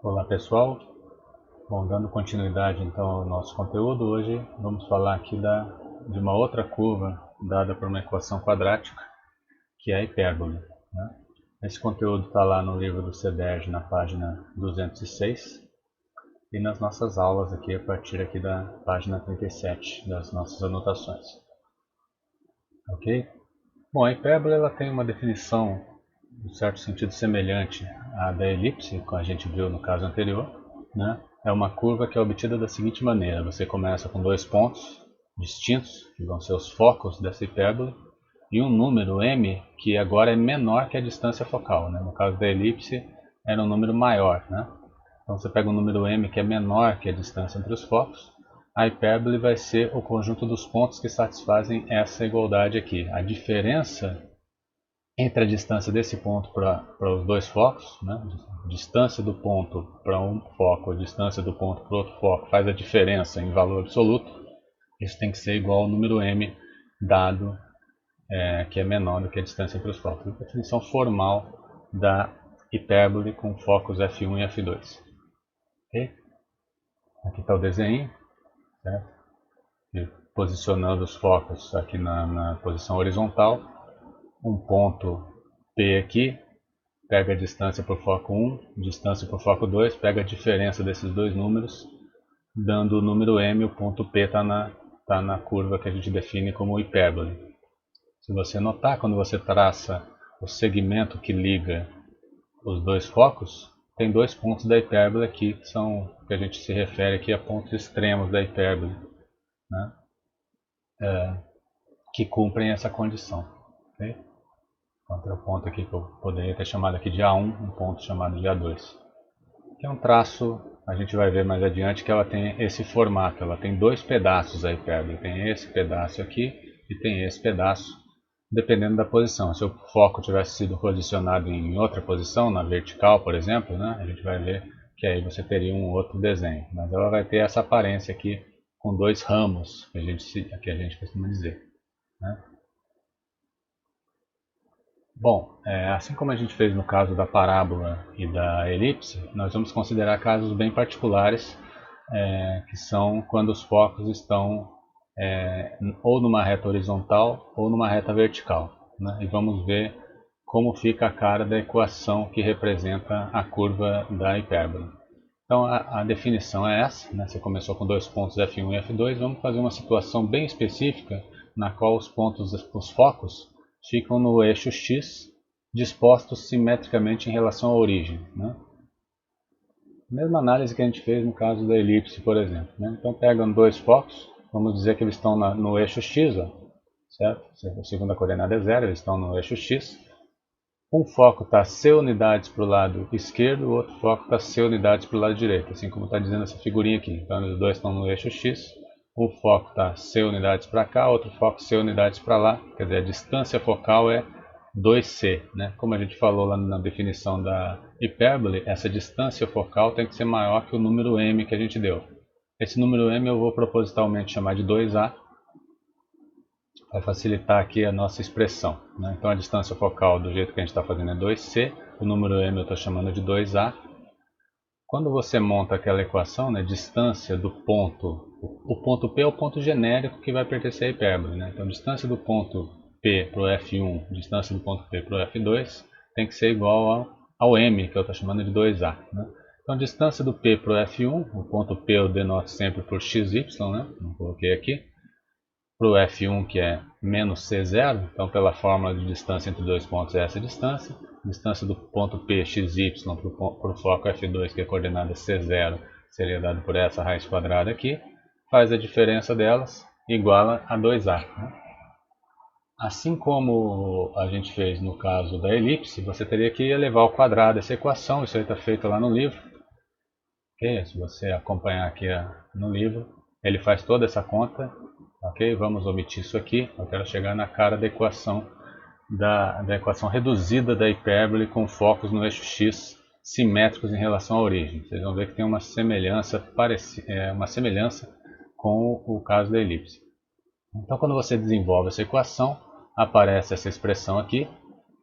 Olá pessoal, bom, dando continuidade então ao nosso conteúdo, hoje vamos falar aqui de uma outra curva dada por uma equação quadrática, que é a hipérbole, né? Esse conteúdo está lá no livro do CEDERJ na página 206 e nas nossas aulas aqui a partir aqui da página 37 das nossas anotações. Ok? Bom, a hipérbole ela tem uma definição, em certo sentido, semelhante à da elipse, como a gente viu no caso anterior, né? É uma curva que é obtida da seguinte maneira: você começa com dois pontos distintos, que vão ser os focos dessa hipérbole, e um número m que agora é menor que a distância focal, né? No caso da elipse era um número maior, né? Então você pega um número m que é menor que a distância entre os focos. A hipérbole vai ser o conjunto dos pontos que satisfazem essa igualdade aqui. A diferença entre a distância desse ponto para os dois focos, né? Distância do ponto para um foco, distância do ponto para outro foco, faz a diferença em valor absoluto. Isso tem que ser igual ao número m dado, que é menor do que a distância entre os focos. A definição formal da hipérbole com focos f1 e f2. Okay? Aqui está o desenho, certo? E posicionando os focos aqui na posição horizontal. Um ponto P aqui, pega a distância por foco 1, distância por foco 2, pega a diferença desses dois números, dando o número m, o ponto P está na curva que a gente define como hipérbole. Se você notar, quando você traça o segmento que liga os dois focos, tem dois pontos da hipérbole aqui, que a gente se refere aqui a pontos extremos da hipérbole, né? Que cumprem essa condição. Okay? Outro ponto aqui que eu poderia ter chamado aqui de A1, um ponto chamado de A2. Que é um traço, a gente vai ver mais adiante, que ela tem esse formato, ela tem dois pedaços a hipérbole, tem esse pedaço aqui e tem esse pedaço, dependendo da posição. Se o foco tivesse sido posicionado em outra posição, na vertical, por exemplo, né, a gente vai ver que aí você teria um outro desenho. Mas ela vai ter essa aparência aqui com dois ramos, que a gente costuma dizer, né? Bom, assim como a gente fez no caso da parábola e da elipse, nós vamos considerar casos bem particulares, que são quando os focos estão ou numa reta horizontal ou numa reta vertical, né? E vamos ver como fica a cara da equação que representa a curva da hipérbole. Então a definição é essa, né? Você começou com dois pontos F1 e F2, vamos fazer uma situação bem específica na qual os focos ficam no eixo X, dispostos simetricamente em relação à origem, né? Mesma análise que a gente fez no caso da elipse, por exemplo, né? Então pegam dois focos, vamos dizer que eles estão no eixo X, ó, certo? A segunda coordenada é 0, eles estão no eixo X. Um foco está C unidades para o lado esquerdo, o outro foco está C unidades para o lado direito, assim como está dizendo essa figurinha aqui. Então os dois estão no eixo X, um foco está C unidades para cá, outro foco C unidades para lá, quer dizer, a distância focal é 2C, né? Como a gente falou lá na definição da hipérbole, essa distância focal tem que ser maior que o número m que a gente deu. Esse número m eu vou propositalmente chamar de 2A, vai facilitar aqui a nossa expressão, né? Então a distância focal do jeito que a gente está fazendo é 2C, o número m eu estou chamando de 2A. Quando você monta aquela equação, né, distância do ponto, o ponto P é o ponto genérico que vai pertencer à hipérbole, né? Então distância do ponto P para o F1, distância do ponto P para o F2 tem que ser igual ao m, que eu estou chamando de 2A, né? Então distância do P para o F1, o ponto P eu denoto sempre por xy, né? Não coloquei aqui. Para o F1, que é menos C0, então pela fórmula de distância entre dois pontos é essa distância. Distância do ponto P, xy, para o foco F2, que é a coordenada C0, seria dado por essa raiz quadrada aqui. Faz a diferença delas, iguala a 2A. Né? Assim como a gente fez no caso da elipse, você teria que elevar ao quadrado essa equação, isso aí está feito lá no livro. Okay? Se você acompanhar aqui no livro, ele faz toda essa conta. Ok, vamos omitir isso aqui. Eu quero chegar na cara da equação da equação reduzida da hipérbole com focos no eixo X simétricos em relação à origem. Vocês vão ver que tem uma semelhança, uma semelhança com o caso da elipse. Então, quando você desenvolve essa equação, aparece essa expressão aqui,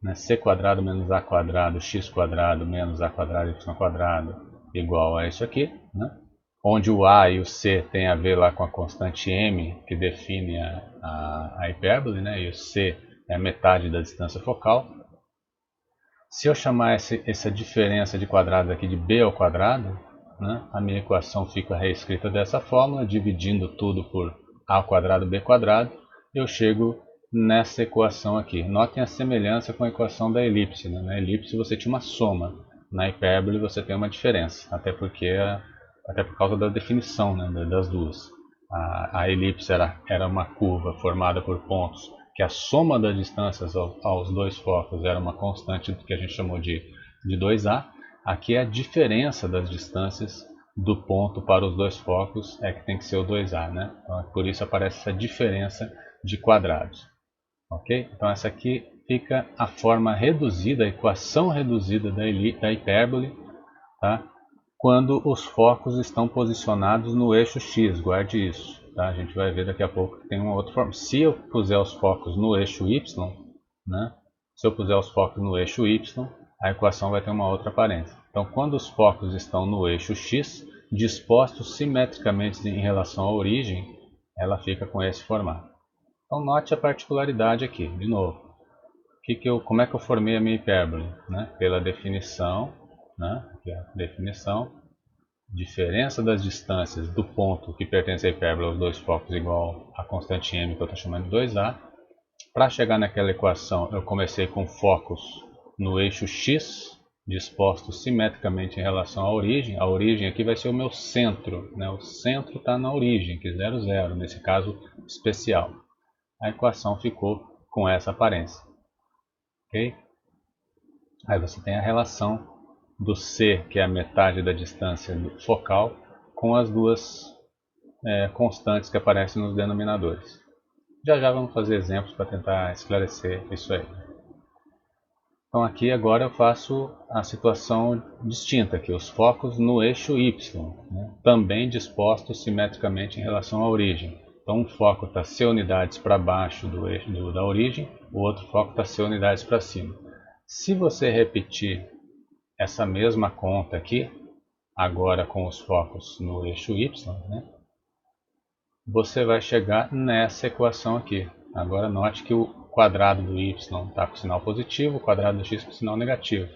né, c² menos a² x² menos a² y², igual a isso aqui, né? Onde o A e o C tem a ver lá com a constante m, que define a hipérbole, né? E o C é a metade da distância focal. Se eu chamar essa diferença de quadrados aqui de b ao quadrado, né? A minha equação fica reescrita dessa forma, dividindo tudo por a ao quadrado b quadrado, eu chego nessa equação aqui. Notem a semelhança com a equação da elipse, né? Na elipse você tinha uma soma, na hipérbole você tem uma diferença, até por causa da definição, né, das duas. A elipse era uma curva formada por pontos que a soma das distâncias aos dois focos era uma constante que a gente chamou de 2A. Aqui é a diferença das distâncias do ponto para os dois focos é que tem que ser o 2A, né? Então, por isso aparece essa diferença de quadrados. Ok? Então essa aqui fica a forma reduzida, a equação reduzida da hipérbole, tá? Quando os focos estão posicionados no eixo x, guarde isso. Tá? A gente vai ver daqui a pouco que tem uma outra forma. Se eu puser os focos no eixo y, né? Se eu puser os focos no eixo y, a equação vai ter uma outra aparência. Então, quando os focos estão no eixo x, dispostos simetricamente em relação à origem, ela fica com esse formato. Então, note a particularidade aqui, de novo. Como é que eu formei a minha hipérbole? Né? Pela definição, né? Aqui a definição, diferença das distâncias do ponto que pertence à hipérbole aos dois focos igual a constante m, que eu estou chamando de 2A. Para chegar naquela equação, eu comecei com focos no eixo x, dispostos simetricamente em relação à origem. A origem aqui vai ser o meu centro, né? O centro está na origem, que é 0, 0, nesse caso especial. A equação ficou com essa aparência. Ok? Aí você tem a relação do C, que é a metade da distância focal, com as duas constantes que aparecem nos denominadores. Já vamos fazer exemplos para tentar esclarecer isso aí. Então aqui agora eu faço a situação distinta aqui, os focos no eixo Y, né? Também dispostos simetricamente em relação à origem. Então um foco está C unidades para baixo do eixo da origem, o outro foco está C unidades para cima. Se você repetir essa mesma conta aqui, agora com os focos no eixo Y, né, você vai chegar nessa equação aqui. Agora note que o quadrado do y está com sinal positivo, o quadrado do x com sinal negativo.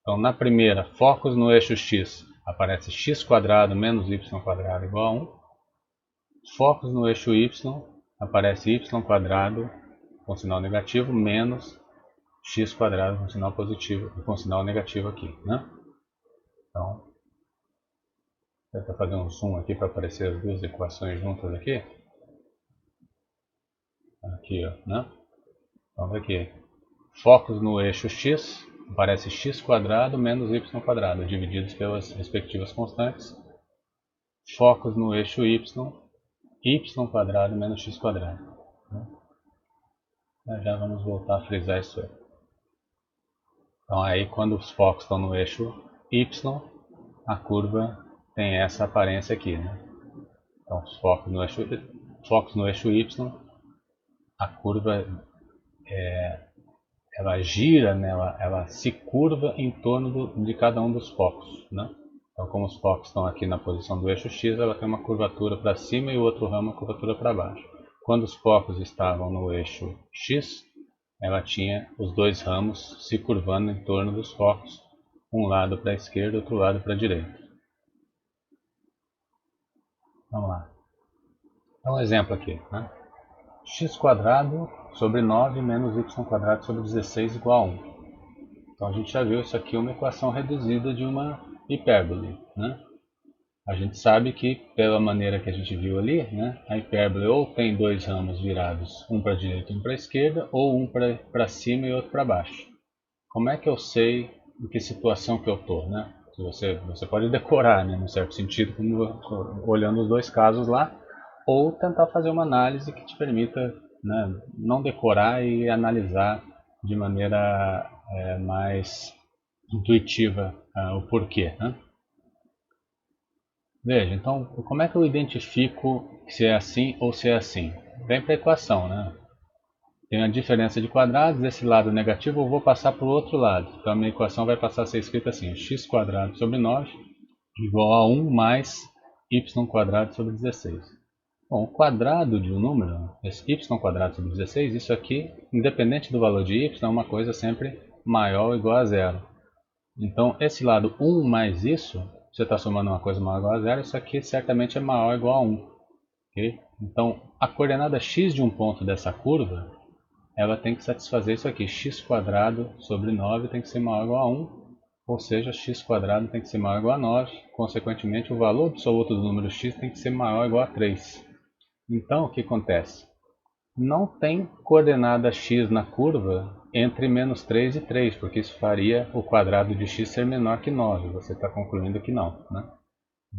Então na primeira, focos no eixo x, aparece x quadrado menos y quadrado igual a 1. Focos no eixo y, aparece y quadrado com sinal negativo menos x quadrado com sinal positivo e com sinal negativo aqui, né? Então, vou tentar fazer um zoom aqui para aparecer as duas equações juntas aqui. Aqui, ó, né? Então, aqui, focos no eixo x, aparece x quadrado menos y quadrado, divididos pelas respectivas constantes. Focos no eixo y, y quadrado menos x quadrado. Já vamos voltar a frisar isso aí. Então aí quando os focos estão no eixo y, a curva tem essa aparência aqui, né? Então os focos no eixo y, a curva ela gira, né? ela se curva em torno de cada um dos focos, né? Então como os focos estão aqui na posição do eixo x, ela tem uma curvatura para cima e o outro ramo uma curvatura para baixo. Quando os focos estavam no eixo x, ela tinha os dois ramos se curvando em torno dos focos, um lado para a esquerda e outro lado para a direita. Vamos lá. Então, um exemplo aqui, né? x² sobre 9 menos y² sobre 16 igual a 1. Então a gente já viu isso aqui, uma equação reduzida de uma hipérbole, né? A gente sabe que, pela maneira que a gente viu ali, né, a hipérbole ou tem dois ramos virados, um para a direita e um para a esquerda, ou um para cima e outro para baixo. Como é que eu sei em que situação que eu estou? Né? Você pode decorar, né, num certo sentido, olhando os dois casos lá, ou tentar fazer uma análise que te permita, né, não decorar e analisar de maneira mais intuitiva o porquê. Né? Veja, então, como é que eu identifico se é assim ou se é assim? Vem para a equação, né? Tem a diferença de quadrados, desse lado negativo eu vou passar para o outro lado. Então a minha equação vai passar a ser escrita assim, x² sobre 9 igual a 1 mais y² sobre 16. Bom, o quadrado de um número, esse y² sobre 16, isso aqui, independente do valor de y, é uma coisa sempre maior ou igual a zero. Então, esse lado 1 mais isso, você está somando uma coisa maior ou igual a zero, isso aqui certamente é maior ou igual a 1. Okay? Então, a coordenada x de um ponto dessa curva, ela tem que satisfazer isso aqui. X² sobre 9 tem que ser maior ou igual a 1, ou seja, x² tem que ser maior ou igual a 9. Consequentemente, o valor absoluto do número x tem que ser maior ou igual a 3. Então, o que acontece? Não tem coordenada x na curva entre menos 3 e 3, porque isso faria o quadrado de x ser menor que 9. Você está concluindo que não, né?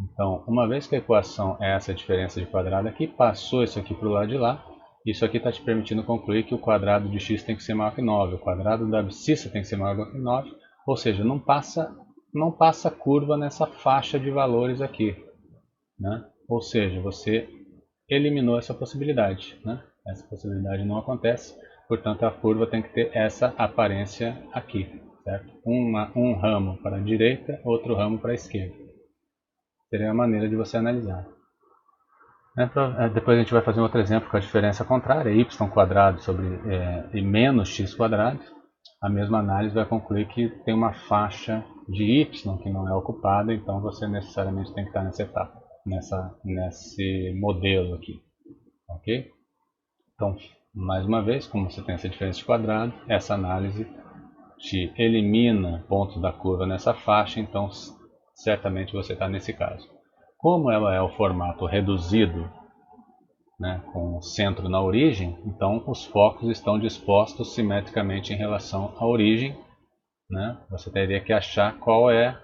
Então, uma vez que a equação é essa diferença de quadrado aqui, passou isso aqui para o lado de lá, isso aqui está te permitindo concluir que o quadrado de x tem que ser maior que 9, o quadrado da abscissa tem que ser maior que 9, ou seja, não passa curva nessa faixa de valores aqui, né? Ou seja, você eliminou essa possibilidade, né? Essa possibilidade não acontece, portanto a curva tem que ter essa aparência aqui, certo? Um ramo para a direita, outro ramo para a esquerda. Seria a maneira de você analisar. Depois a gente vai fazer um outro exemplo com a diferença contrária, y² sobre e menos x². A mesma análise vai concluir que tem uma faixa de y que não é ocupada, então você necessariamente tem que estar nessa etapa, nesse modelo aqui. Ok? Então, mais uma vez, como você tem essa diferença de quadrado, essa análise te elimina pontos da curva nessa faixa, então certamente você está nesse caso. Como ela é o formato reduzido, né, com o centro na origem, então os focos estão dispostos simetricamente em relação à origem, né? Você teria que achar qual é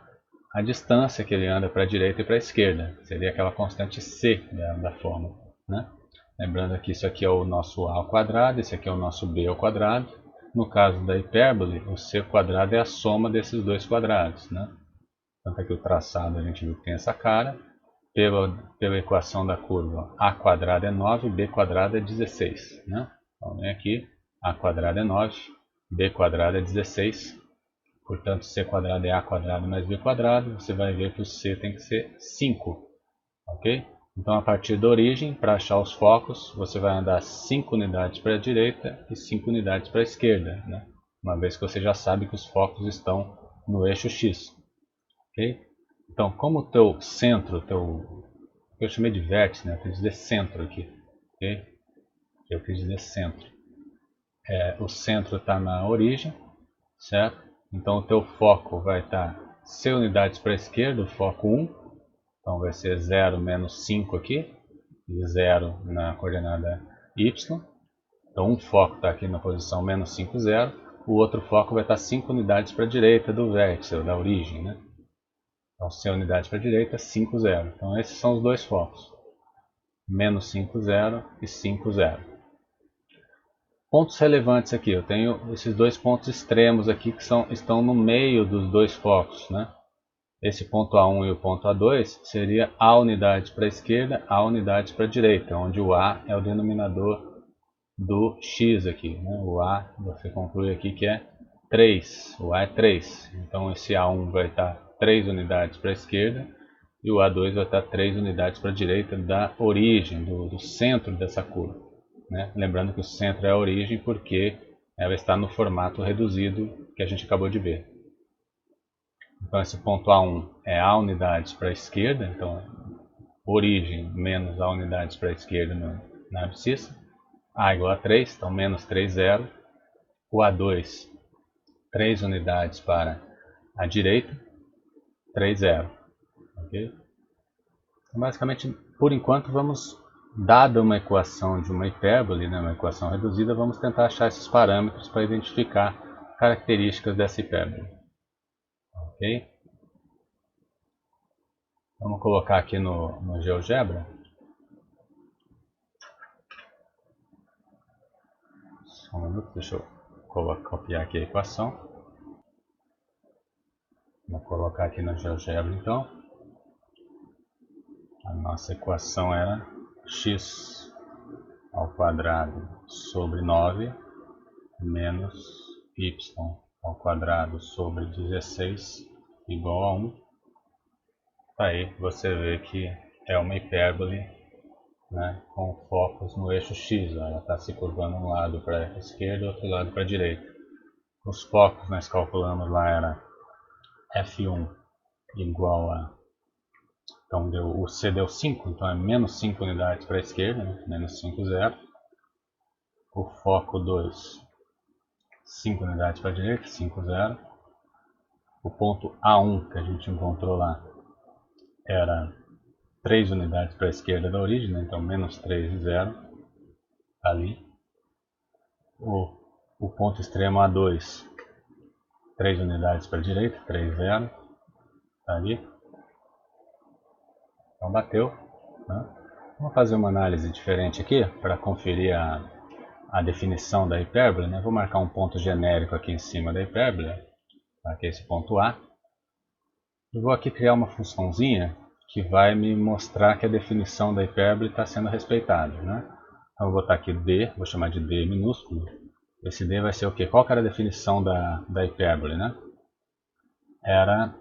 a distância que ele anda para a direita e para a esquerda. Seria aquela constante c da fórmula, né? Lembrando que isso aqui é o nosso a², esse aqui é o nosso b². No caso da hipérbole, o c² é a soma desses dois quadrados, né? Tanto aqui o traçado a gente viu que tem essa cara. Pela equação da curva, a² é 9, b² é 16. Né? Então vem aqui, a² é 9, b² é 16. Portanto, c² é a² mais b². Você vai ver que o c tem que ser 5. Ok? Então, a partir da origem, para achar os focos, você vai andar 5 unidades para a direita e 5 unidades para a esquerda. Né? Uma vez que você já sabe que os focos estão no eixo x. Ok? Então, como o teu centro, eu chamei de vértice, né? Eu quis dizer centro aqui. Ok? Eu quis dizer centro. O centro está na origem, certo? Então, o teu foco vai estar C unidades para a esquerda, o foco 1. Então, vai ser 0 menos 5 aqui, e 0 na coordenada y. Então, um foco está aqui na posição menos 5, 0. O outro foco vai estar 5 unidades para a direita do vértice, ou da origem, né? Então, C unidades para a direita, 5, 0. Então, esses são os dois focos. Menos 5, 0 e 5, 0. Pontos relevantes aqui. Eu tenho esses dois pontos extremos aqui que estão no meio dos dois focos, né? Esse ponto A1 e o ponto A2 seria A unidades para a esquerda, A unidades para a direita, onde o A é o denominador do X aqui, né? O A, você conclui aqui que é 3, o A é 3. Então esse A1 vai estar 3 unidades para a esquerda e o A2 vai estar 3 unidades para a direita da origem, do centro dessa curva. Né? Lembrando que o centro é a origem porque ela está no formato reduzido que a gente acabou de ver. Então esse ponto A1 é A unidades para a esquerda, então origem menos A unidades para a esquerda na abscissa. A igual a 3, então menos 3, 0. O A2, 3 unidades para a direita, 3, 0. Okay? Então, basicamente, por enquanto, dada uma equação de uma hipérbole, né, uma equação reduzida, vamos tentar achar esses parâmetros para identificar características dessa hipérbole. Ok? Vamos colocar aqui no GeoGebra. Só um minuto, deixa eu copiar aqui a equação. Vou colocar aqui no GeoGebra então. A nossa equação era x² sobre 9 menos y² sobre 16 igual a 1. Aí você vê que é uma hipérbole, né, com focos no eixo X. Ela está se curvando um lado para a esquerda e outro lado para a direita. Os focos nós calculamos lá era F1 igual a... Então o C deu 5, então é menos 5 unidades para a esquerda, né, menos 5, 0. O foco 2, 5 unidades para a direita, 5, 0. O ponto A1 que a gente encontrou lá era 3 unidades para a esquerda da origem, né? Então menos 3 e 0 ali. O ponto extremo A2, 3 unidades para a direita, 3, 0 ali. Então bateu, né? Vamos fazer uma análise diferente aqui para conferir a definição da hipérbole, né? Vou marcar um ponto genérico aqui em cima da hipérbole, aqui esse ponto A. E vou aqui criar uma funçãozinha que vai me mostrar que a definição da hipérbole está sendo respeitada, né? Então eu vou botar aqui D, vou chamar de D minúsculo. Esse D vai ser o quê? Qual que era a definição da hipérbole, né? Era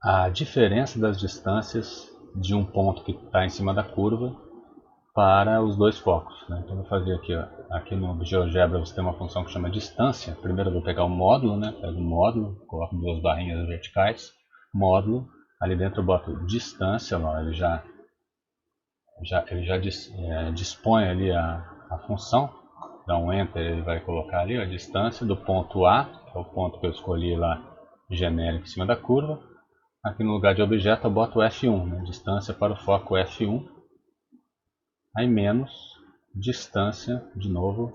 a diferença das distâncias de um ponto que está em cima da curva para os dois focos, né? Então eu vou fazer aqui, ó, aqui no GeoGebra você tem uma função que chama distância. Primeiro eu vou pegar o módulo, né? Pego o módulo, coloco duas barrinhas verticais, módulo, ali dentro eu boto distância, ó, ele já dispõe ali a função, dá um enter, ele vai colocar ali a distância do ponto A, que é o ponto que eu escolhi lá genérico em cima da curva. Aqui no lugar de objeto eu boto F1, né? Distância para o foco F1, aí menos distância, de novo,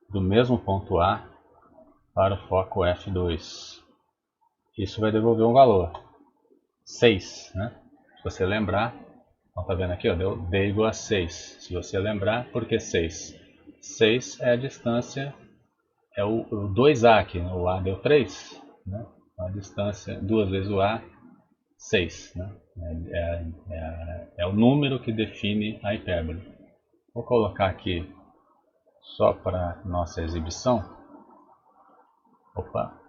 do mesmo ponto A para o foco F2. Isso vai devolver um valor, 6, né? Se você lembrar, então tá vendo aqui, ó, deu D igual a 6. Se você lembrar, por que 6? 6 é a distância, é o 2A aqui, né? O A deu 3, né? A distância, 2 vezes o A, 6, né? É o número que define a hipérbole. Vou colocar aqui só para nossa exibição. Opa,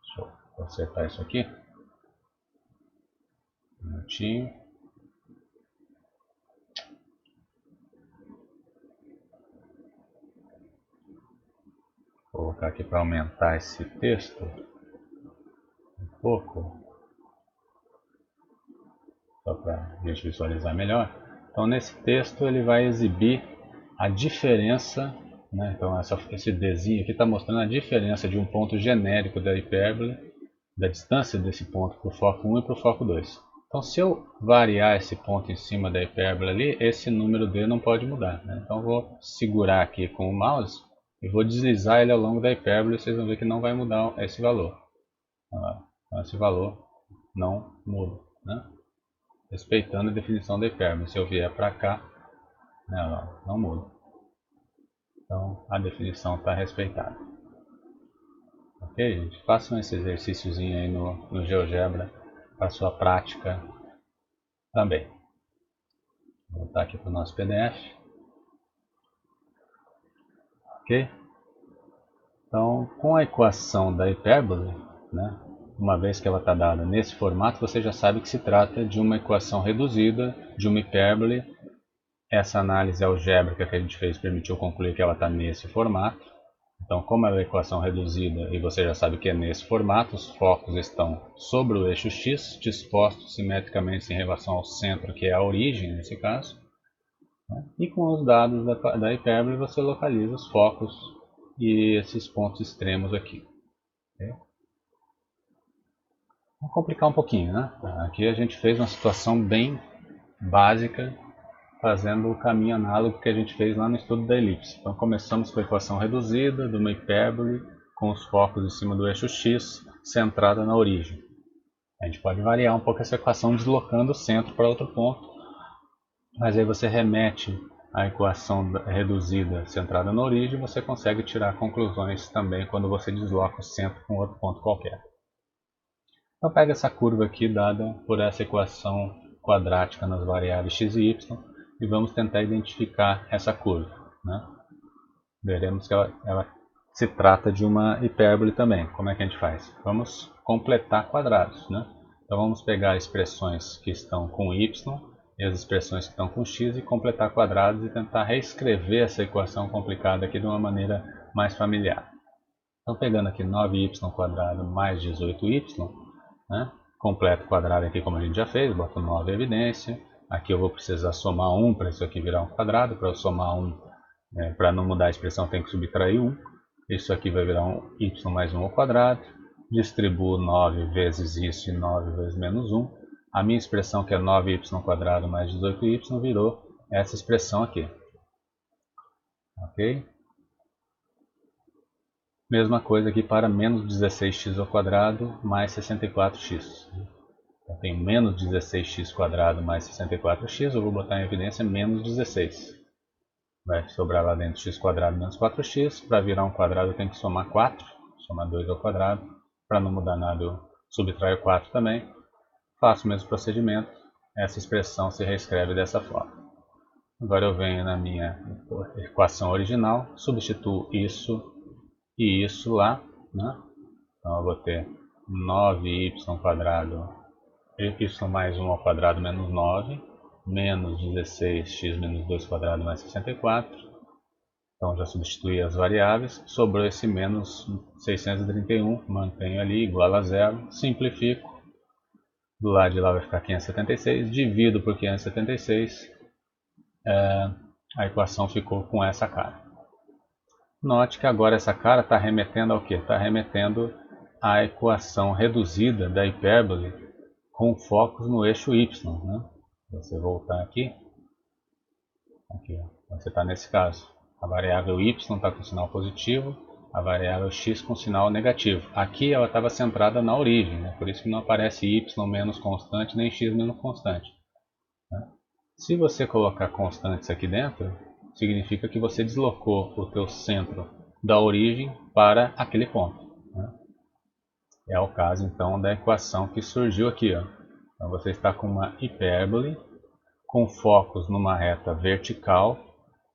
deixa eu consertar isso aqui. Um minutinho. Vou colocar aqui para aumentar esse texto um pouco, só para a gente visualizar melhor. Então nesse texto ele vai exibir a diferença, né? Então esse Dzinho aqui está mostrando a diferença de um ponto genérico da hipérbole, da distância desse ponto para o foco 1 e para o foco 2. Então se eu variar esse ponto em cima da hipérbole ali, esse número D não pode mudar, né? Então eu vou segurar aqui com o mouse e vou deslizar ele ao longo da hipérbole e vocês vão ver que não vai mudar esse valor. Então esse valor não muda, né? Respeitando a definição da hipérbole. Se eu vier para cá, não muda. Então a definição está respeitada. Ok, gente? Façam esse exercíciozinho aí no GeoGebra para sua prática também. Vou voltar aqui para o nosso PDF. Ok? Então, com a equação da hipérbole, né, uma vez que ela está dada nesse formato, você já sabe que se trata de uma equação reduzida, de uma hipérbole. Essa análise algébrica que a gente fez permitiu concluir que ela está nesse formato. Então, como ela é uma equação reduzida e você já sabe que é nesse formato, os focos estão sobre o eixo X, dispostos simetricamente em relação ao centro, que é a origem nesse caso. E com os dados da hipérbole você localiza os focos e esses pontos extremos aqui. Okay? Vamos complicar um pouquinho, né? Aqui a gente fez uma situação bem básica, fazendo o caminho análogo que a gente fez lá no estudo da elipse. Então começamos com a equação reduzida de uma hipérbole com os focos em cima do eixo X, centrada na origem. A gente pode variar um pouco essa equação deslocando o centro para outro ponto, mas aí você remete à equação reduzida centrada na origem e você consegue tirar conclusões também quando você desloca o centro para um outro ponto qualquer. Então pega essa curva aqui dada por essa equação quadrática nas variáveis x e y e vamos tentar identificar essa curva, né? Veremos que ela se trata de uma hipérbole também. Como é que a gente faz? Vamos completar quadrados, né? Então vamos pegar expressões que estão com y e as expressões que estão com x e completar quadrados e tentar reescrever essa equação complicada aqui de uma maneira mais familiar. Então pegando aqui 9y² mais 18y, né? Completo o quadrado aqui como a gente já fez, boto 9 em evidência. Aqui eu vou precisar somar 1 para isso aqui virar um quadrado. Para eu somar 1, para não mudar a expressão, tem que subtrair 1. Isso aqui vai virar um y mais 1 ao quadrado. Distribuo 9 vezes isso e 9 vezes menos 1. A minha expressão, que é 9y² mais 18y, virou essa expressão aqui. Ok? Mesma coisa aqui para menos 16x² mais 64x. Eu tenho menos 16x² mais 64x, eu vou botar em evidência menos 16. Vai sobrar lá dentro x² menos 4x. Para virar um quadrado eu tenho que somar 4. Somar 2 ao quadrado. Para não mudar nada eu subtraio 4 também. Faço o mesmo procedimento. Essa expressão se reescreve dessa forma. Agora eu venho na minha equação original. Substituo isso e isso lá, né? Então eu vou ter 9y², y mais 1 ao quadrado menos 9, menos 16x menos 2² mais 64. Então já substituí as variáveis, sobrou esse menos 631, mantenho ali igual a zero, simplifico. Do lado de lá vai ficar 576, divido por 576, a equação ficou com essa cara. Note que agora essa cara está remetendo ao que? Está remetendo à equação reduzida da hipérbole com focos no eixo y. Né? Se você voltar aqui ó, você está nesse caso. A variável y está com sinal positivo, a variável x com sinal negativo. Aqui ela estava centrada na origem, né? Por isso que não aparece y menos constante nem x menos constante. Né? Se você colocar constantes aqui dentro, significa que você deslocou o teu centro da origem para aquele ponto. Né? É o caso então da equação que surgiu aqui. Ó. Então você está com uma hipérbole com focos numa reta vertical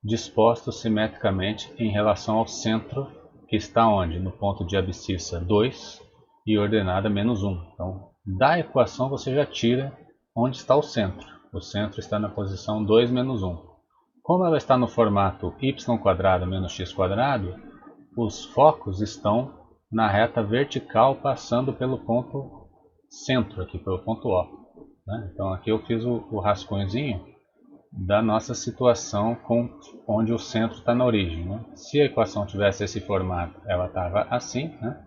dispostos simetricamente em relação ao centro que está onde? No ponto de abscissa 2 e ordenada menos 1. Então da equação você já tira onde está o centro. O centro está na posição 2 menos 1. Como ela está no formato y² menos x², os focos estão na reta vertical passando pelo ponto centro, aqui pelo ponto O. Né? Então aqui eu fiz o rascunhozinho da nossa situação onde o centro está na origem. Né? Se a equação tivesse esse formato, ela estava assim. Né?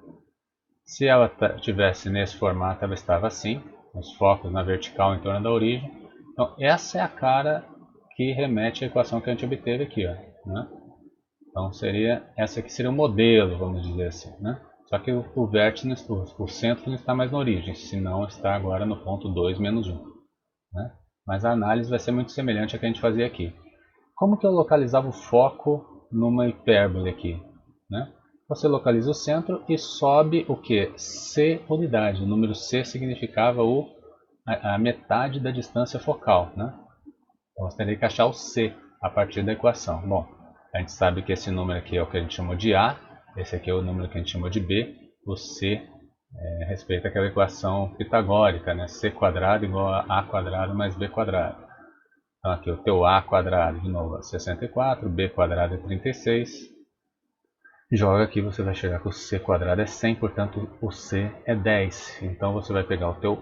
Se ela tivesse nesse formato, ela estava assim, os focos na vertical em torno da origem. Então essa é a cara que remete à equação que a gente obteve aqui. Ó, né? Então essa aqui seria o modelo, vamos dizer assim. Né? Só que o vértice, o centro não está mais na origem, senão está agora no ponto 2 menos 1. Né? Mas a análise vai ser muito semelhante à que a gente fazia aqui. Como que eu localizava o foco numa hipérbole aqui? Né? Você localiza o centro e sobe o que? C unidade. O número C significava a metade da distância focal. Né? Então você teria que achar o C a partir da equação. Bom, a gente sabe que esse número aqui é o que a gente chamou de A, esse aqui é o número que a gente chamou de B, o C respeita àquela equação pitagórica, né? C² igual a A² mais B². Então aqui o teu A² de novo é 64, B² é 36. Joga aqui, você vai chegar que o C² é 100, portanto o C é 10. Então você vai pegar o teu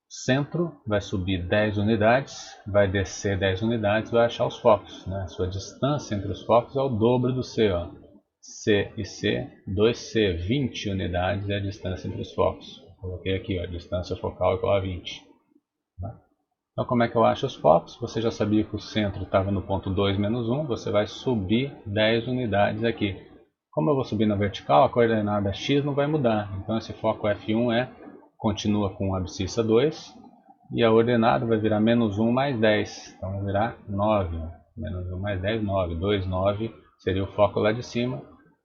centro, vai subir 10 unidades, vai descer 10 unidades, vai achar os focos. Né? A sua distância entre os focos é o dobro do C. Ó. C e C, 2C, 20 unidades é a distância entre os focos. Coloquei aqui, ó, distância focal igual a 20. Tá? Então como é que eu acho os focos? Você já sabia que o centro estava no ponto 2 menos 1, você vai subir 10 unidades aqui. Como eu vou subir na vertical, a coordenada x não vai mudar. Então esse foco F1 continua com abscissa 2 e a ordenada vai virar menos 1 mais 10. Então vai virar 9. Menos 1 mais 10, 9. 2, 9 seria o foco lá de cima.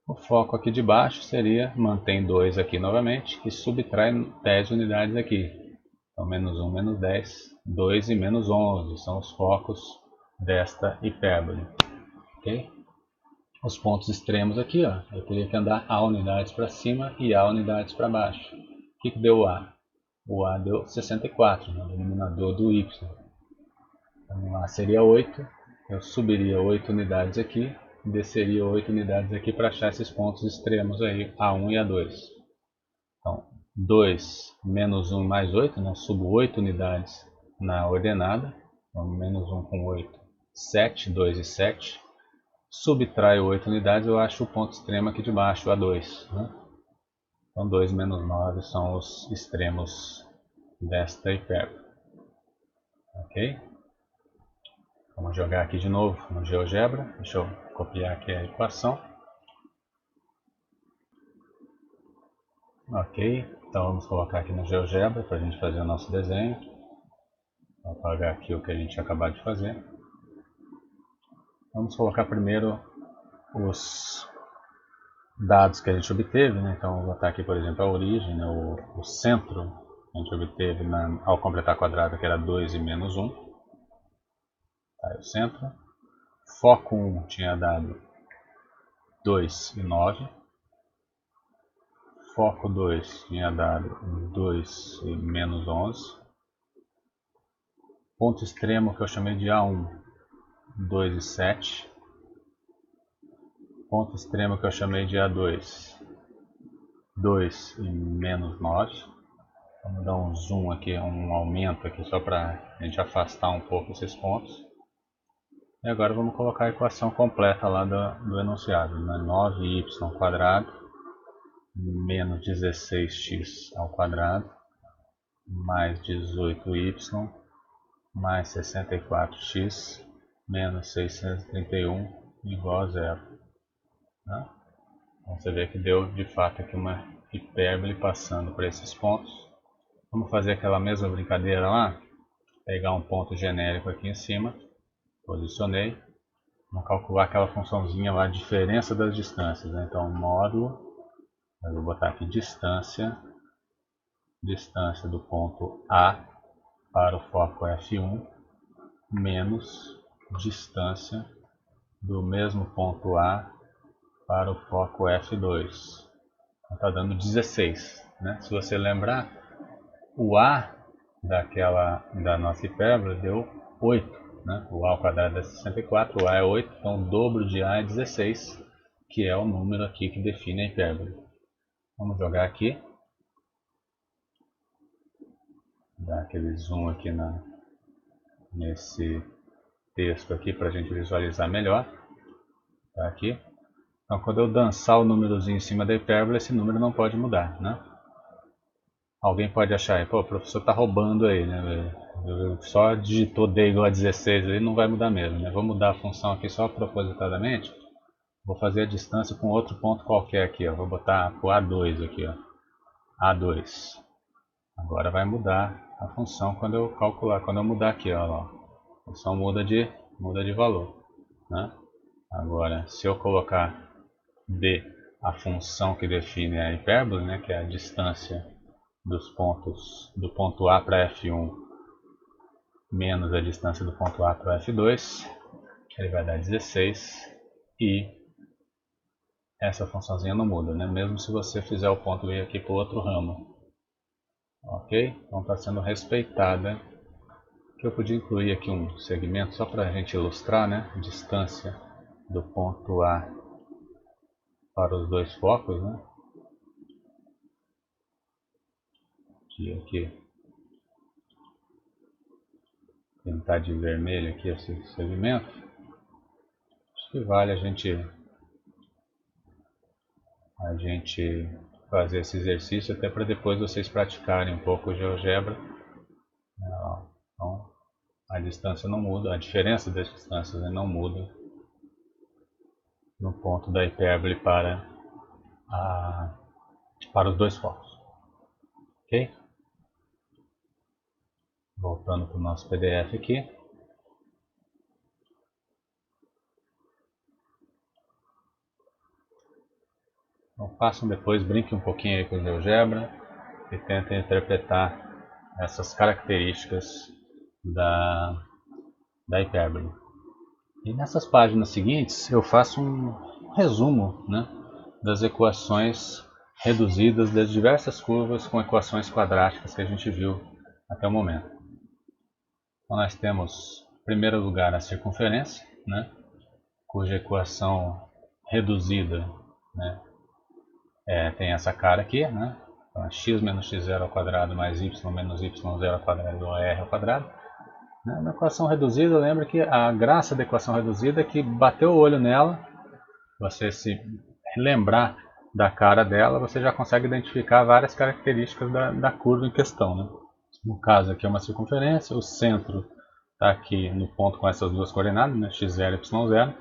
O foco aqui de baixo seria, mantém 2 aqui novamente e subtrai 10 unidades aqui. Então menos 1, menos 10, 2 e menos 11 são os focos desta hipérbole. Okay? Os pontos extremos aqui, ó, eu teria que andar A unidades para cima e A unidades para baixo. O que deu A? o A deu 64, no denominador do Y. Então lá seria 8, eu subiria 8 unidades aqui, desceria 8 unidades aqui para achar esses pontos extremos aí, A1 e A2. Então, 2 menos 1 mais 8, né? Subo 8 unidades na ordenada, então, menos 1 com 8, 7, 2 e 7. Subtraio 8 unidades, eu acho o ponto extremo aqui de baixo, A2. Né? Então 2 menos 9 são os extremos desta hipérbole. Ok? Vamos jogar aqui de novo no GeoGebra. Deixa eu copiar aqui a equação. Ok, então vamos colocar aqui no GeoGebra para a gente fazer o nosso desenho. Vou apagar aqui o que a gente acabou de fazer. Vamos colocar primeiro os dados que a gente obteve, né? Então vou botar aqui, por exemplo, a origem, né? o centro que a gente obteve ao completar quadrado, que era 2 e menos 1. Tá aí o centro. Foco 1 tinha dado 2 e 9. Foco 2 tinha dado 2 e menos 11. Ponto extremo que eu chamei de A1, 2 e 7. Ponto extremo que eu chamei de A2, 2 e menos 9. Vamos dar um zoom aqui, um aumento aqui só para a gente afastar um pouco esses pontos. E agora vamos colocar a equação completa lá do enunciado, né? 9y² menos 16x ao quadrado mais 18y mais 64x menos 631 igual a zero. Né? Então você vê que deu de fato aqui uma hipérbole passando por esses pontos. Vamos fazer aquela mesma brincadeira lá, pegar um ponto genérico aqui em cima, posicionei, vamos calcular aquela funçãozinha lá, a diferença das distâncias, né? Então módulo, eu vou botar aqui distância do ponto A para o foco F1 menos distância do mesmo ponto A para o foco F2. Está dando 16. Né? Se você lembrar, o A da nossa hipérbole deu 8. Né? O A ao quadrado é 64, o A é 8, então o dobro de A é 16, que é o número aqui que define a hipérbole. Vamos jogar aqui. Dar aquele zoom aqui nesse texto aqui para a gente visualizar melhor. Tá aqui. Então quando eu dançar o númerozinho em cima da hipérbole, esse número não pode mudar, né? Alguém pode achar, pô, o professor está roubando aí, né? Só digitou D igual a 16, aí não vai mudar mesmo, né? Vou mudar a função aqui só propositadamente. Vou fazer a distância com outro ponto qualquer aqui, ó. Vou botar o A2 aqui, ó. A2. Agora vai mudar a função quando eu calcular, quando eu mudar aqui, ó. A função muda de valor, né? Agora, se eu colocar D, a função que define a hipérbole, né, que é a distância dos pontos do ponto A para F1 menos a distância do ponto A para F2, ele vai dar 16 e essa funçãozinha não muda, né? Mesmo se você fizer o ponto ir aqui para o outro ramo. Ok? Então está sendo respeitada. Que eu podia incluir aqui um segmento só para a gente ilustrar, né? Distância do ponto A para os dois focos, né? Aqui pintar de vermelho aqui esse segmento. Acho que vale a gente fazer esse exercício até para depois vocês praticarem um pouco o GeoGebra. Então a distância não muda, a diferença das distâncias, né, não muda no ponto da hipérbole para os dois focos. Ok? Voltando para o nosso PDF aqui. Então façam depois, brinquem um pouquinho aí com o GeoGebra e tentem interpretar essas características da hipérbole. E nessas páginas seguintes eu faço um resumo, né, das equações reduzidas das diversas curvas com equações quadráticas que a gente viu até o momento. Então nós temos, em primeiro lugar, a circunferência, né, cuja equação reduzida, né, tem essa cara aqui, né, então é x menos x0 ao quadrado mais y menos y0 ao quadrado igual a r ao quadrado. Na equação reduzida, lembra que a graça da equação reduzida é que bateu o olho nela, você se lembrar da cara dela, você já consegue identificar várias características da curva em questão, né? No caso aqui é uma circunferência, o centro está aqui no ponto com essas duas coordenadas, né? x0 e y0.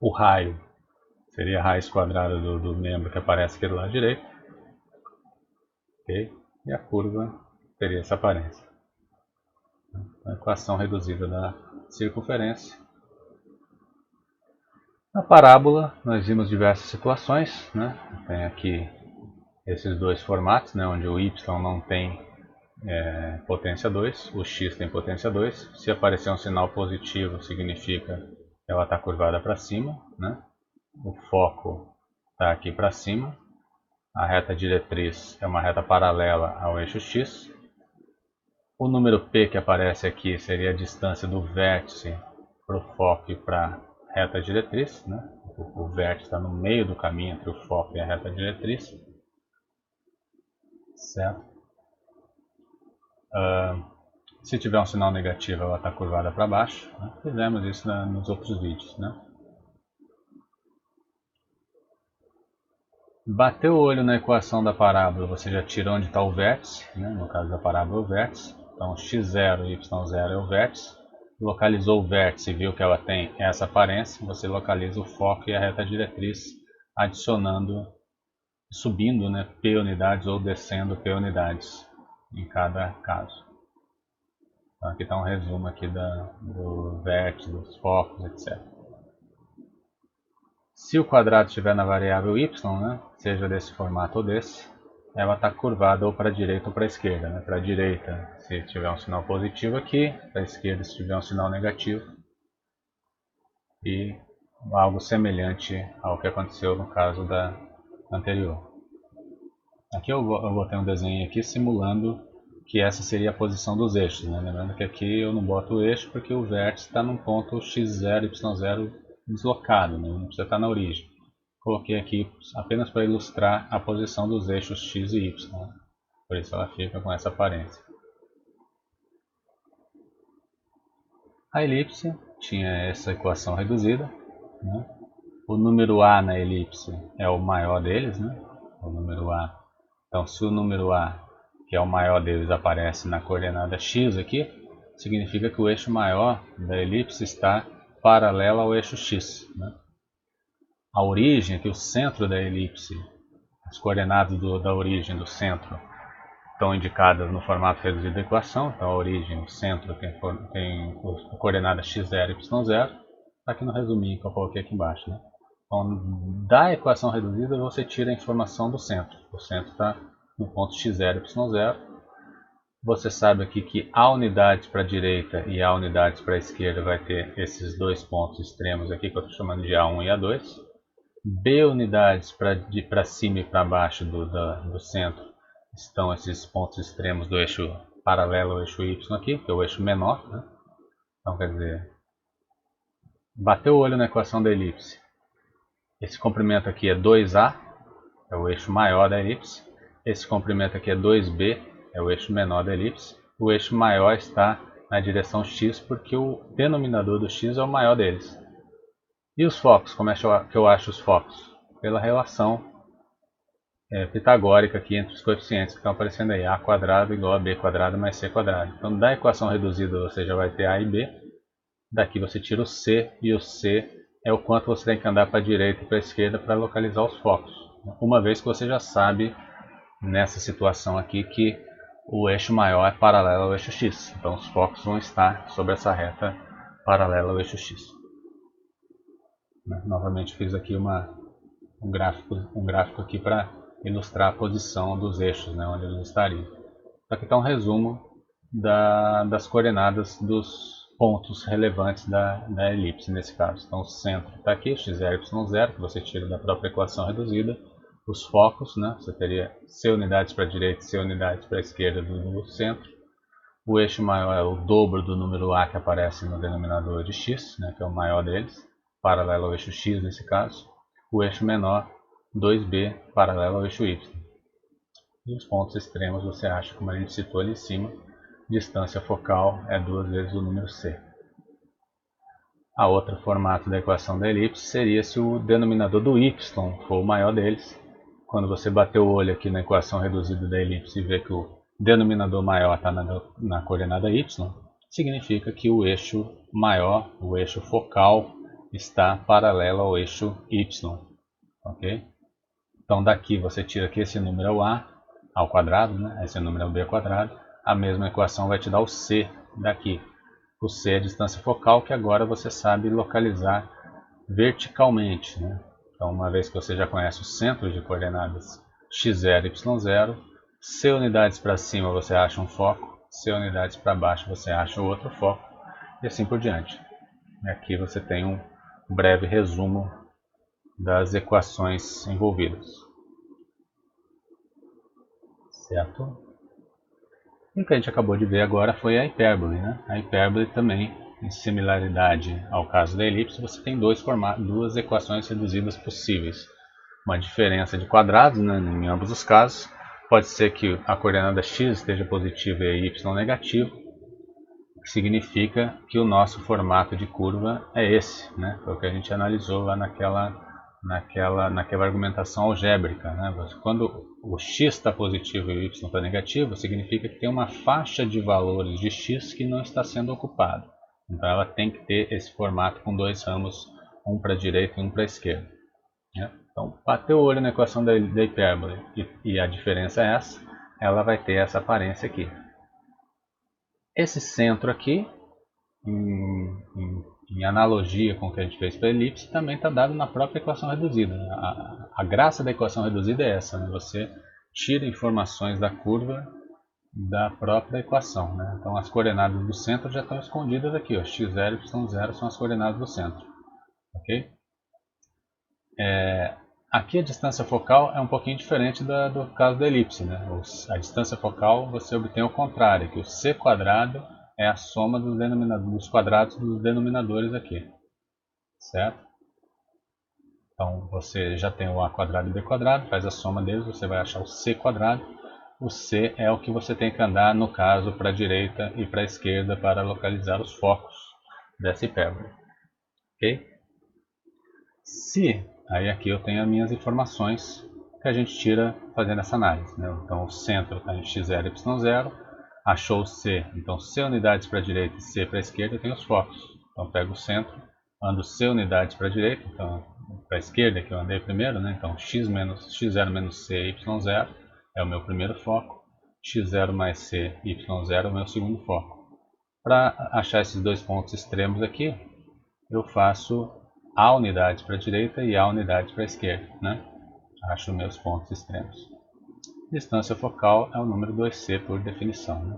O raio seria a raiz quadrada do membro que aparece aqui do lado direito. Okay? E a curva teria essa aparência. A equação reduzida da circunferência. Na parábola, nós vimos diversas situações, né? Tem aqui esses dois formatos, né? Onde o y não tem potência 2, o x tem potência 2. Se aparecer um sinal positivo, significa que ela está curvada para cima, né? O foco está aqui para cima. A reta diretriz é uma reta paralela ao eixo x. O número p que aparece aqui seria a distância do vértice para o foco e para a reta diretriz, né? O vértice está no meio do caminho entre o foco e a reta diretriz. Certo? Se tiver um sinal negativo, ela está curvada para baixo, né? Fizemos isso nos outros vídeos, né? Bateu o olho na equação da parábola, você já tira onde está o vértice, né? No caso da parábola, o vértice. Então x0 e y0 é o vértice. Localizou o vértice e viu que ela tem essa aparência, você localiza o foco e a reta diretriz, adicionando, subindo, né, p unidades ou descendo p unidades em cada caso. Então aqui está um resumo aqui do vértice, dos focos, etc. Se o quadrado estiver na variável y, né, seja desse formato ou desse, ela está curvada ou para a direita ou para a esquerda. Né? Para a direita, se tiver um sinal positivo aqui, para a esquerda, se tiver um sinal negativo. E algo semelhante ao que aconteceu no caso da anterior. Aqui eu botei um desenho aqui simulando que essa seria a posição dos eixos. Né? Lembrando que aqui eu não boto o eixo porque o vértice está num ponto x0 e y0 deslocado, né? Não precisa estar na origem. Coloquei aqui apenas para ilustrar a posição dos eixos x e y. Né? Por isso ela fica com essa aparência. A elipse tinha essa equação reduzida. Né? O número a na elipse é o maior deles. Né? O número a. Então, se o número a, que é o maior deles, aparece na coordenada x aqui, significa que o eixo maior da elipse está paralelo ao eixo x. Né? A origem, aqui o centro da elipse, as coordenadas da origem do centro estão indicadas no formato reduzido da equação. Então a origem, o centro tem a coordenada x0 e y0. Está aqui no resuminho que eu coloquei aqui embaixo. Né? Então, da equação reduzida você tira a informação do centro. O centro está no ponto x0 e y0. Você sabe aqui que A unidades para a direita e A unidades para a esquerda vai ter esses dois pontos extremos aqui que eu estou chamando de A1 e A2. B unidades para cima e para baixo do centro estão esses pontos extremos do eixo paralelo ao eixo Y aqui, que é o eixo menor. Né? Então quer dizer, bateu o olho na equação da elipse. Esse comprimento aqui é 2A, é o eixo maior da elipse. Esse comprimento aqui é 2B, é o eixo menor da elipse. O eixo maior está na direção x porque o denominador do x é o maior deles. E os focos? Como é que eu acho os focos? Pela relação pitagórica aqui entre os coeficientes que estão aparecendo aí. A quadrado igual a b quadrado mais c quadrado. Então da equação reduzida você já vai ter a e b. Daqui você tira o c e o c é o quanto você tem que andar para a direita e para a esquerda para localizar os focos. Uma vez que você já sabe nessa situação aqui que o eixo maior é paralelo ao eixo x. Então os focos vão estar sobre essa reta paralela ao eixo x. Novamente fiz aqui um gráfico aqui para ilustrar a posição dos eixos, né, onde eles estariam. Aqui está um resumo das coordenadas dos pontos relevantes da elipse nesse caso. Então o centro está aqui, x0 e y0, que você tira da própria equação reduzida. os focos, né? Você teria C unidades para a direita e C unidades para a esquerda do centro. O eixo maior é o dobro do número A que aparece no denominador de x, né, que é o maior deles, paralelo ao eixo x nesse caso. O eixo menor, 2b, paralelo ao eixo y. E os pontos extremos você acha, como a gente citou ali em cima, distância focal é 2 vezes o número c. A outro formato da equação da elipse seria se o denominador do y for o maior deles. Quando você bater o olho aqui na equação reduzida da elipse e ver que o denominador maior está na coordenada y, significa que o eixo maior, o eixo focal, está paralelo ao eixo y. Ok? Então daqui você tira que esse número é o a ao quadrado, né? Esse número é o b ao quadrado. A mesma equação vai te dar o c daqui. O c é a distância focal, que agora você sabe localizar verticalmente, né? Então, uma vez que você já conhece os centros de coordenadas x0 e y0, c unidades para cima você acha um foco, c unidades para baixo você acha outro foco, e assim por diante. Aqui você tem um breve resumo das equações envolvidas. Certo? E o que a gente acabou de ver agora foi a hipérbole, né? A hipérbole também, em similaridade ao caso da elipse, você tem duas equações reduzidas possíveis. Uma diferença de quadrados, né, em ambos os casos. Pode ser que a coordenada x esteja positiva e y negativo, que significa que o nosso formato de curva é esse, né? Foi o que a gente analisou lá naquela argumentação algébrica, né? Quando o x está positivo e o y está negativo, significa que tem uma faixa de valores de x que não está sendo ocupada. Então ela tem que ter esse formato com dois ramos, um para a direita e um para a esquerda, né? Então, bateu o olho na equação da hipérbole e a diferença é essa, ela vai ter essa aparência aqui. Esse centro aqui, em analogia com o que a gente fez para a elipse, também está dado na própria equação reduzida. A graça da equação reduzida é essa, né? Você tira informações da curva da própria equação, né? Então as coordenadas do centro já estão escondidas aqui, ó. x0 e y0 são as coordenadas do centro. Ok? Aqui a distância focal é um pouquinho diferente do caso da elipse, né? A distância focal você obtém o contrário, que o c quadrado é a soma dos quadrados dos denominadores aqui, certo? Então você já tem o a quadrado e o b quadrado, faz a soma deles, você vai achar o c quadrado. O c é o que você tem que andar, no caso, para a direita e para a esquerda para localizar os focos dessa hipérbole. Ok? Aí aqui eu tenho as minhas informações que a gente tira fazendo essa análise, né? Então o centro está em x0 e y0, achou o C, então C unidades para a direita e C para a esquerda, eu tenho os focos. Então pego o centro, ando C unidades para a direita, então para a esquerda que eu andei primeiro, né? Então x0 menos C, y0 é o meu primeiro foco, x0 mais C, y0 é o meu segundo foco. Para achar esses dois pontos extremos aqui, eu faço A unidades para a direita e A unidades para a esquerda, né? Acho meus pontos extremos. Distância focal é o número 2c por definição, né?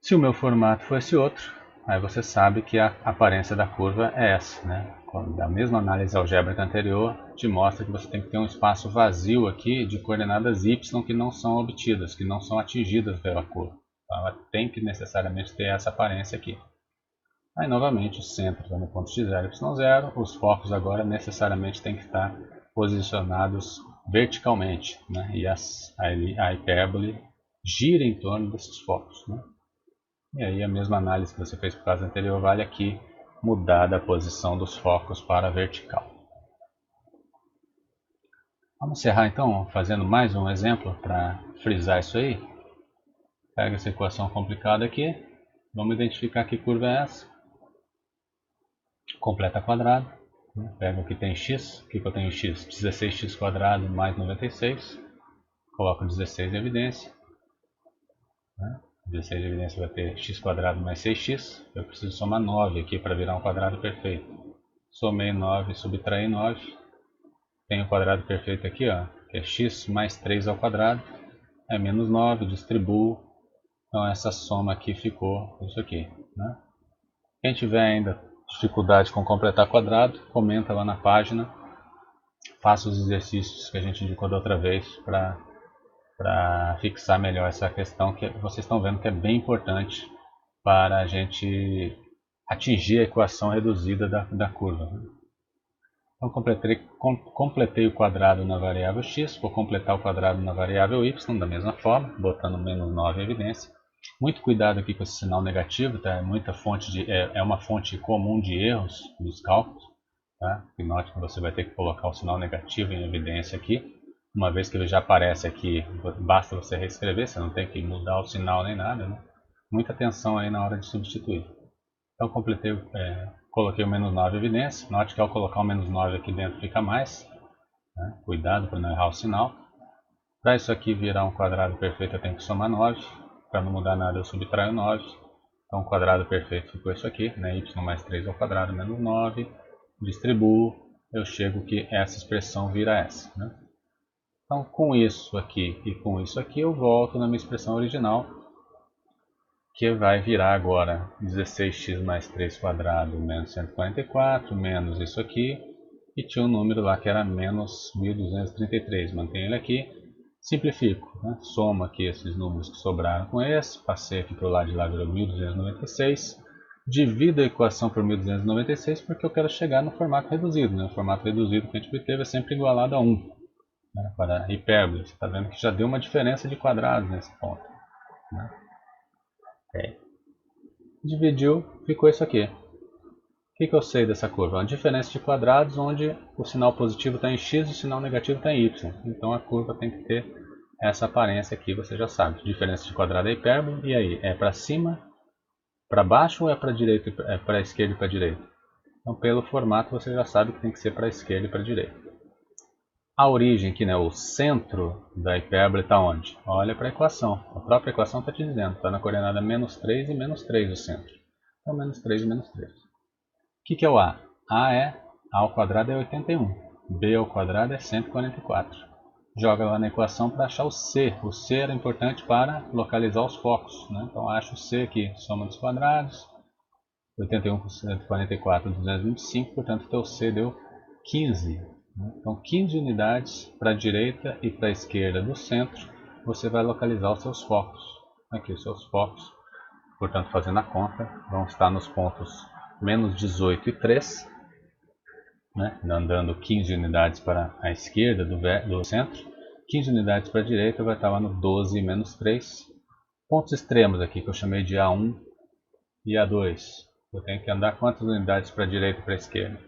Se o meu formato for esse outro, aí você sabe que a aparência da curva é essa, né? Da mesma análise algébrica anterior, te mostra que você tem que ter um espaço vazio aqui de coordenadas y que não são obtidas, que não são atingidas pela curva. Então, ela tem que necessariamente ter essa aparência aqui. Aí novamente o centro está no ponto x0 e y0, os focos agora necessariamente têm que estar posicionados verticalmente, né? E a hipérbole gira em torno desses focos, né? E aí a mesma análise que você fez para o caso anterior vale aqui, mudar a posição dos focos para vertical. Vamos encerrar então fazendo mais um exemplo para frisar isso aí. Pega essa equação complicada aqui, vamos identificar que curva é essa. Completa quadrado, né? Pego aqui tem x, o que eu tenho x? 16x quadrado mais 96, coloco 16 em evidência, né? 16 em evidência vai ter x quadrado mais 6x, eu preciso somar 9 aqui para virar um quadrado perfeito. Somei 9, subtraí 9, tenho o quadrado perfeito aqui, ó, que é x mais 3 ao quadrado, é menos 9, distribuo, então essa soma aqui ficou isso aqui, né? Quem tiver ainda dificuldade com completar quadrado, comenta lá na página faça os exercícios que a gente indicou da outra vez para fixar melhor essa questão que vocês estão vendo que é bem importante para a gente atingir a equação reduzida da curva. Então completei o quadrado na variável x, vou completar o quadrado na variável y da mesma forma, botando menos 9 em evidência. Muito cuidado aqui com esse sinal negativo, tá? É uma fonte comum de erros dos cálculos. Tá? E note que você vai ter que colocar o sinal negativo em evidência aqui. Uma vez que ele já aparece aqui, basta você reescrever, você não tem que mudar o sinal nem nada. Né? Muita atenção aí na hora de substituir. Então coloquei o menos 9 em evidência. Note que ao colocar o menos 9 aqui dentro fica mais. Né? Cuidado para não errar o sinal. Para isso aqui virar um quadrado perfeito eu tenho que somar 9. Para não mudar nada eu subtraio 9. Então o quadrado perfeito ficou isso aqui. Né? Y mais 3 ao quadrado menos 9. Distribuo, eu chego que essa expressão vira essa. Né? Então com isso aqui e com isso aqui eu volto na minha expressão original, que vai virar agora 16x mais 3 quadrado menos 144, menos isso aqui, e tinha um número lá que era menos 1233, mantenho ele aqui, simplifico, né? Somo aqui esses números que sobraram com esse, passei aqui para o lado de lá, virou 1296, divido a equação por 1296 porque eu quero chegar no formato reduzido, né? O formato reduzido que a gente obteve é sempre igualado a 1, né? Para a hipérbole, você está vendo que já deu uma diferença de quadrados nesse ponto. Né? Dividiu, ficou isso aqui. O que eu sei dessa curva? Uma diferença de quadrados onde o sinal positivo está em x e o sinal negativo está em y. Então a curva tem que ter essa aparência aqui, você já sabe. Diferença de quadrado é hipérbole, e aí? É para cima, para baixo ou é para direita, é para esquerda e para direita? Então pelo formato você já sabe que tem que ser para esquerda e para direita. A origem aqui, né, o centro da hipérbole está onde? Olha para a equação. A própria equação está te dizendo. Está na coordenada menos 3 e menos 3 o centro. Então menos 3 e menos 3. O que é o A? A ao quadrado é 81. B ao quadrado é 144. Joga lá na equação para achar o C. O C era importante para localizar os focos. Né? Então acho o C aqui. Soma dos quadrados. 81 por 144, 225. Portanto, o teu C deu 15. Então 15 unidades para a direita e para a esquerda do centro, você vai localizar os seus focos. Aqui os seus focos, portanto fazendo a conta, vão estar nos pontos menos 18 e 3, né? Andando 15 unidades para a esquerda do centro, 15 unidades para a direita vai estar lá no 12 e menos 3. Pontos extremos aqui que eu chamei de A1 e A2. Eu tenho que andar quantas unidades para a direita e para a esquerda?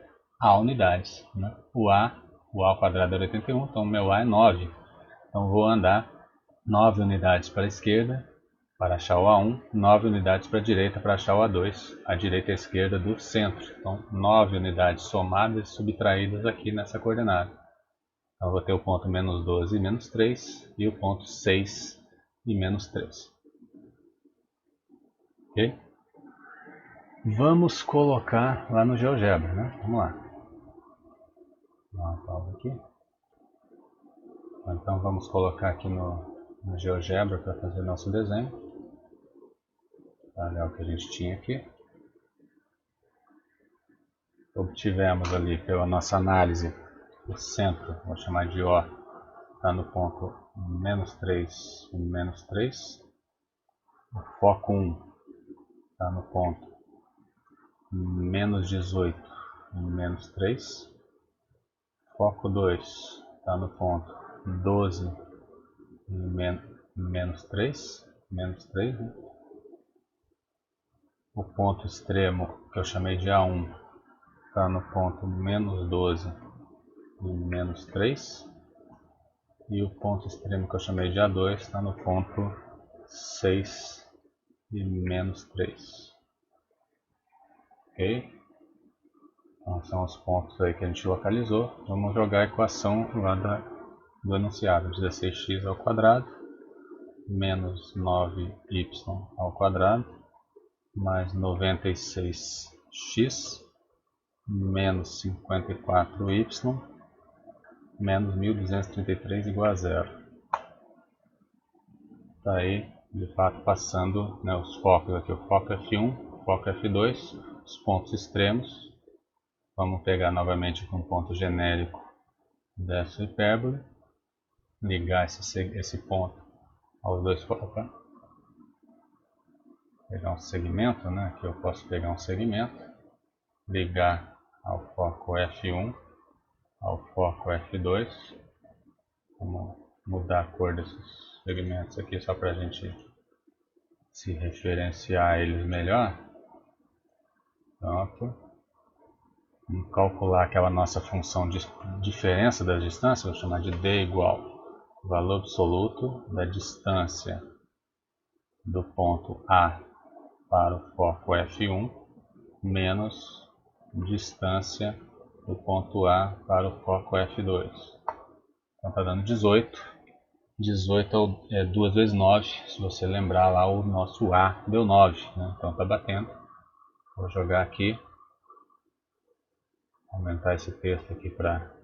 A unidades. Né? O A ao quadrado é 81, então o meu A é 9. Então vou andar 9 unidades para a esquerda para achar o A1, 9 unidades para a direita para achar o A2, a direita e a esquerda do centro. Então 9 unidades somadas e subtraídas aqui nessa coordenada. Então vou ter o ponto menos 12 e menos 3 e o ponto 6 e menos 3. Ok? Vamos colocar lá no GeoGebra, né? Vamos lá. Dá uma pausa aqui. Então vamos colocar aqui no GeoGebra para fazer nosso desenho. Olha o que a gente tinha aqui. Obtivemos ali pela nossa análise o centro, vou chamar de O, está no ponto menos 3 e menos 3. O foco 1 está no ponto menos 18 e menos 3. Foco 2 está no ponto 12 e menos 3. Menos 3, né? O ponto extremo que eu chamei de A1 está no ponto menos 12 e menos 3. E o ponto extremo que eu chamei de A2 está no ponto 6 e menos 3. Ok? Então são os pontos aí que a gente localizou. Vamos jogar a equação lá do enunciado. 16x ao quadrado menos 9y ao quadrado mais 96x menos 54y menos 1233 igual a zero. Está aí, de fato, passando, né, os focos aqui, o foco F1, o foco F2, os pontos extremos. Vamos pegar novamente com um ponto genérico dessa hipérbole, ligar esse ponto aos dois focos, pegar um segmento, né? Aqui eu posso pegar um segmento, ligar ao foco F1, ao foco F2. Vamos mudar a cor desses segmentos aqui só para a gente se referenciar a eles melhor. Pronto. Vamos calcular aquela nossa função de diferença das distâncias, vou chamar de D igual valor absoluto da distância do ponto A para o foco F1 menos distância do ponto A para o foco F2. Então está dando 18. 18 é 2 vezes 9, se você lembrar lá o nosso A deu 9, né? Então está batendo. Vou jogar aqui, aumentar esse texto aqui para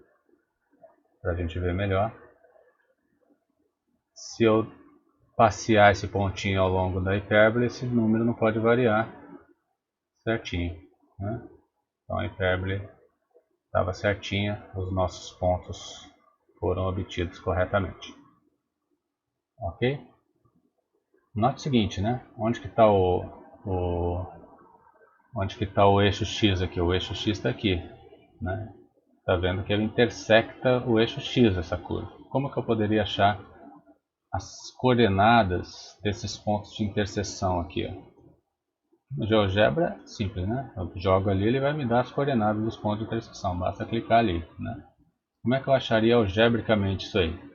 a gente ver melhor. Se eu passear esse pontinho ao longo da hipérbole, esse número não pode variar certinho, né? Então a hipérbole estava certinha, os nossos pontos foram obtidos corretamente. Ok? Note o seguinte, né? Onde que está o eixo X aqui? O eixo X está aqui, né? Tá vendo que ele intersecta o eixo X, essa curva. Como que eu poderia achar as coordenadas desses pontos de interseção aqui? Ó? No GeoGebra é simples, né? Eu jogo ali, ele vai me dar as coordenadas dos pontos de interseção. Basta clicar ali, né? Como é que eu acharia algebricamente isso aí?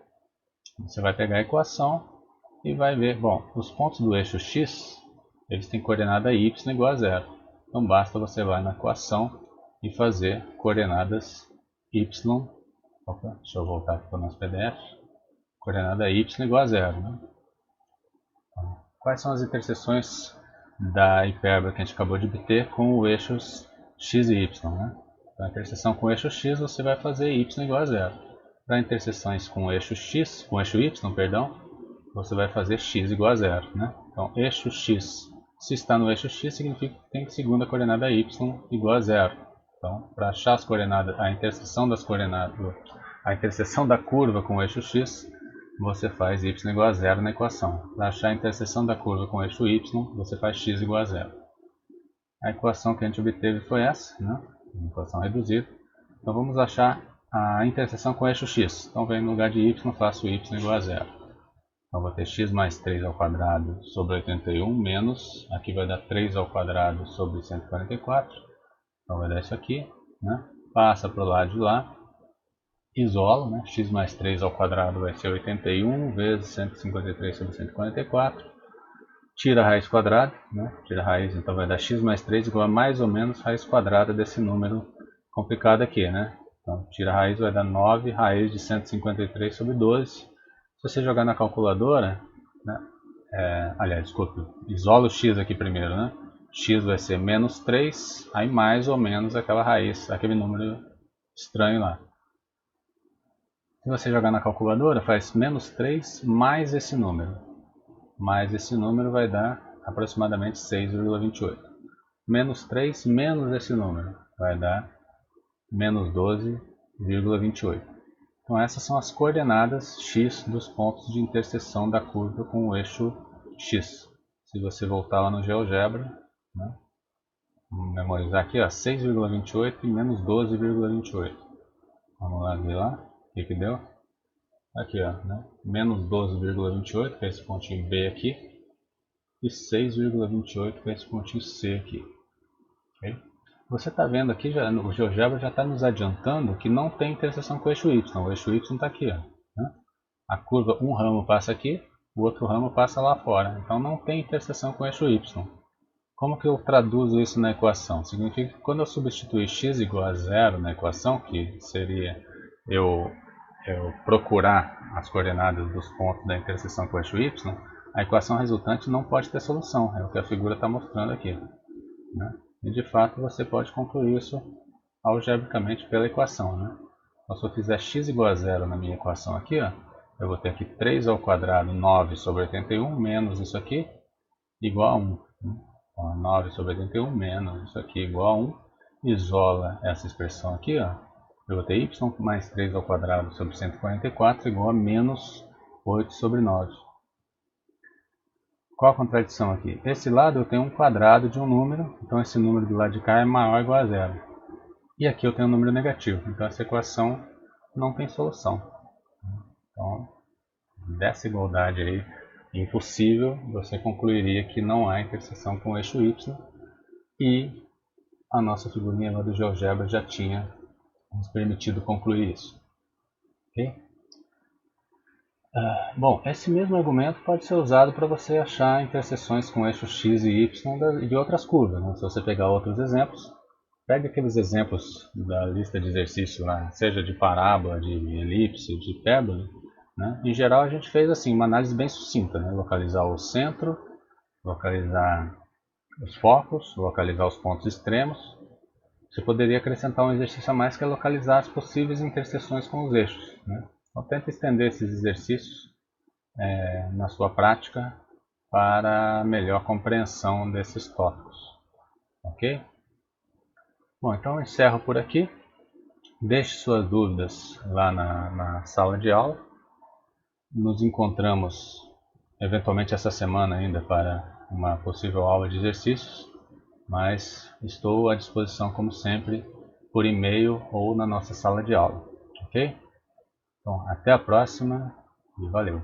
Você vai pegar a equação e vai ver, bom, os pontos do eixo X, eles têm coordenada y igual a zero. Então basta você vai na equação e fazer coordenadas y, opa, deixa eu voltar aqui para o nosso PDF, coordenada y igual a zero. Né? Então, quais são as interseções da hipérbole que a gente acabou de obter com o eixo x e y? Né? Então, a interseção com o eixo x você vai fazer y igual a zero. Para interseções com o eixo x, com o eixo y, perdão, você vai fazer x igual a zero. Né? Então, eixo x, se está no eixo x, significa que tem segunda coordenada y igual a zero. Então, para achar as coordenadas, a interseção das coordenadas, a interseção da curva com o eixo x, você faz y igual a zero na equação. Para achar a interseção da curva com o eixo y, você faz x igual a zero. A equação que a gente obteve foi essa, né? Uma equação reduzida. Então, vamos achar a interseção com o eixo x. Então, vem no lugar de y, faço y igual a zero. Então, vou ter x mais 3 ao quadrado sobre 81 menos, aqui vai dar 3 ao quadrado sobre 144. Então, vai dar isso aqui, né? Passa para o lado de lá, isolo, né? X mais 3 ao quadrado vai ser 81 vezes 153 sobre 144. Tira a raiz quadrada, né? Tira a raiz, então vai dar x mais 3 igual a mais ou menos raiz quadrada desse número complicado aqui, né? Então, tira a raiz, vai dar 9 raiz de 153 sobre 12. Se você jogar na calculadora, né? Aliás, desculpe, isola o x aqui primeiro, né? X vai ser menos 3, aí mais ou menos aquela raiz, aquele número estranho lá. Se você jogar na calculadora, faz menos 3 mais esse número. Mais esse número vai dar aproximadamente 6,28. Menos 3 menos esse número vai dar menos 12,28. Então essas são as coordenadas x dos pontos de interseção da curva com o eixo x. Se você voltar lá no GeoGebra, né, vamos memorizar aqui, 6,28 e menos 12,28. Vamos lá ver lá o que deu. Aqui, ó, né, menos 12,28, que é esse pontinho B aqui, e 6,28, que é esse pontinho C aqui. Okay? Você está vendo aqui, o GeoGebra já está nos adiantando que não tem interseção com o eixo Y. O eixo Y está aqui. Ó, né? A curva, um ramo passa aqui, o outro ramo passa lá fora. Então não tem interseção com o eixo Y. Como que eu traduzo isso na equação? Significa que quando eu substituir x igual a zero na equação, que seria eu procurar as coordenadas dos pontos da interseção com o eixo y, a equação resultante não pode ter solução. É o que a figura está mostrando aqui. Né? E de fato você pode concluir isso algebricamente pela equação. Né? Então, se eu fizer x igual a zero na minha equação aqui, ó, eu vou ter aqui 3 ao quadrado 9 sobre 81 menos isso aqui igual a 1. Então, 9 sobre 81 menos isso aqui igual a 1. Isola essa expressão aqui, ó. Eu vou ter y mais 3 ao quadrado sobre 144 igual a menos 8 sobre 9. Qual a contradição aqui? Esse lado eu tenho um quadrado de um número, então esse número do lado de cá é maior ou igual a zero. E aqui eu tenho um número negativo, então essa equação não tem solução. Então, dessa igualdade aí, impossível, você concluiria que não há interseção com o eixo y, e a nossa figurinha lá do GeoGebra já tinha nos permitido concluir isso. Ok? Bom, esse mesmo argumento pode ser usado para você achar interseções com eixos x e y de outras curvas. Né? Se você pegar outros exemplos, pega aqueles exemplos da lista de exercícios lá, seja de parábola, de elipse, de hipérbole. Né? Em geral a gente fez assim, uma análise bem sucinta, né? Localizar o centro, localizar os focos, localizar os pontos extremos. Você poderia acrescentar um exercício a mais que é localizar as possíveis interseções com os eixos. Né? Então tenta estender esses exercícios na sua prática para melhor compreensão desses tópicos. Ok? Bom, então eu encerro por aqui. Deixe suas dúvidas lá na sala de aula. Nos encontramos eventualmente essa semana ainda para uma possível aula de exercícios, mas estou à disposição como sempre por e-mail ou na nossa sala de aula. Ok? Então, até a próxima e valeu!